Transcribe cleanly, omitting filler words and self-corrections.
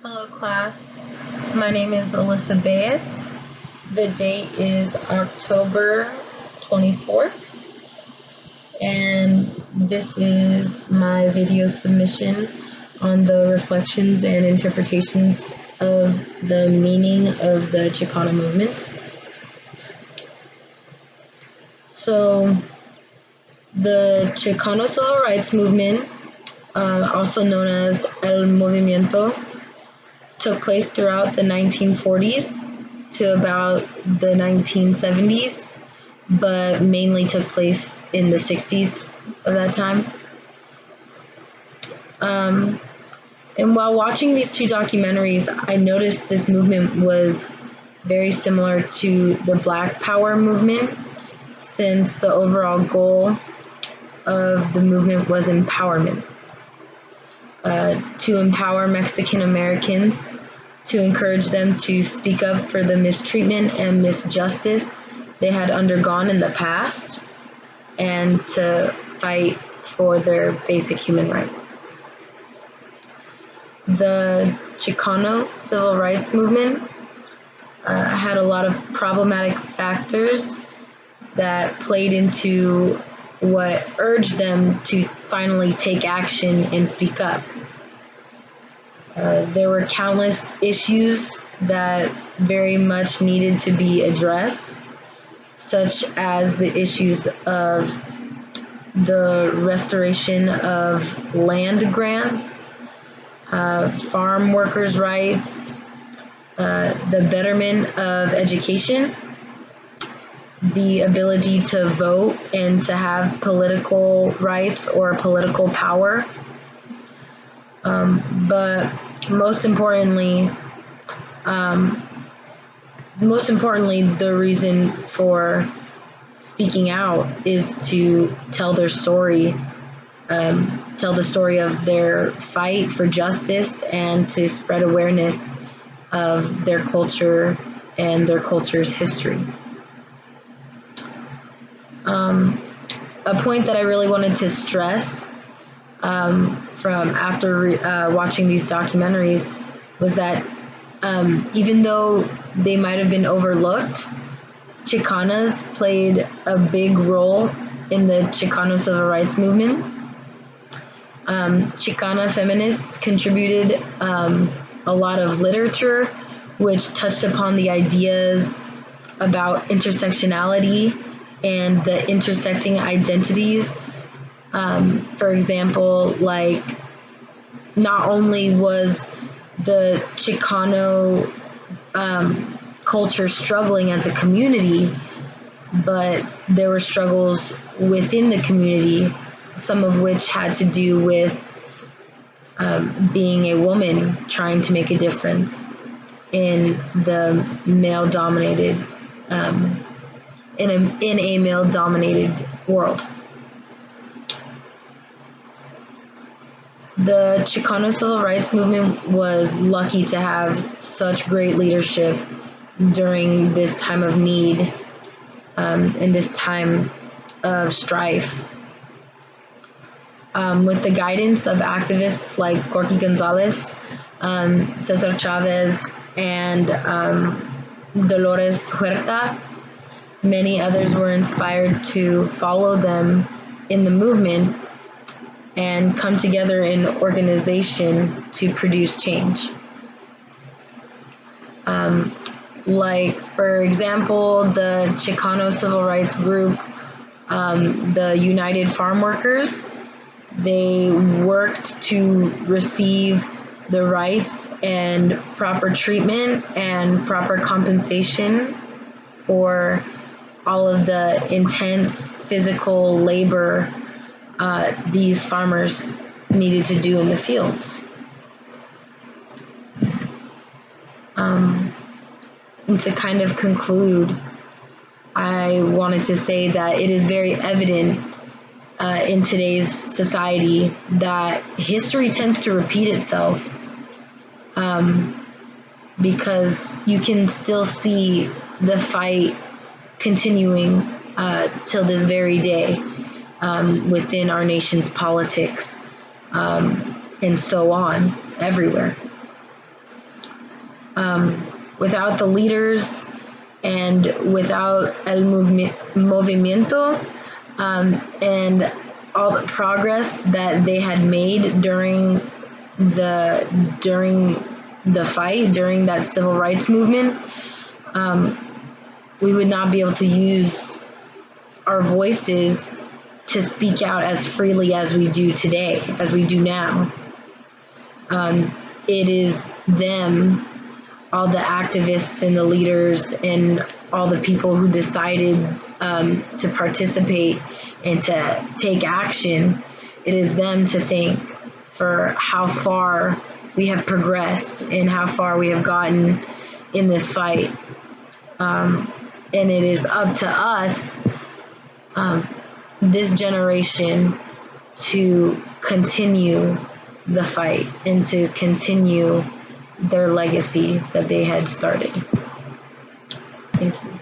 Hello, class. My name is Alyssa Baez. The date is October 24th, and this is my video submission on the reflections and interpretations of the meaning of the Chicano movement. So, the Chicano Civil Rights Movement, also known as El Movimiento, took place throughout the 1940s to about the 1970s, but mainly took place in the 60s of that time. And while watching these two documentaries, I noticed this movement was very similar to the Black Power movement, since the overall goal of the movement was empowerment. To empower Mexican Americans, to encourage them to speak up for the mistreatment and misjustice they had undergone in the past, and to fight for their basic human rights. The Chicano Civil Rights Movement had a lot of problematic factors that played into what urged them to finally take action and speak up. There were countless issues that very much needed to be addressed, such as the issues of the restoration of land grants, farm workers' rights, the betterment of education, the ability to vote and to have political rights or political power. But most importantly, the reason for speaking out is to tell their story, tell the story of their fight for justice, and to spread awareness of their culture and their culture's history. A point that I really wanted to stress from after watching these documentaries was that even though they might have been overlooked, Chicanas played a big role in the Chicano Civil Rights Movement. Chicana feminists contributed a lot of literature which touched upon the ideas about intersectionality and the intersecting identities. For example, like, not only was the Chicano culture struggling as a community, but there were struggles within the community, some of which had to do with being a woman trying to make a difference in the male-dominated in a male-dominated world. The Chicano Civil Rights Movement was lucky to have such great leadership during this time of need, in this time of strife. With the guidance of activists like Corky Gonzalez, Cesar Chavez, and Dolores Huerta, many others were inspired to follow them in the movement and come together in organization to produce change. Like, for example, the Chicano Civil Rights Group, the United Farm Workers, they worked to receive the rights and proper treatment and proper compensation for all of the intense physical labor these farmers needed to do in the fields. And to kind of conclude, I wanted to say that it is very evident in today's society that history tends to repeat itself, because you can still see the fight continuing till this very day within our nation's politics, and so on, everywhere. Without the leaders and without el movimiento, and all the progress that they had made during the fight, during that civil rights movement, we would not be able to use our voices to speak out as freely as we do today, as we do now. It is them, all the activists and the leaders and all the people who decided to participate and to take action. It is them to thank for how far we have progressed and how far we have gotten in this fight. And it is up to us, this generation, to continue the fight and to continue their legacy that they had started. Thank you.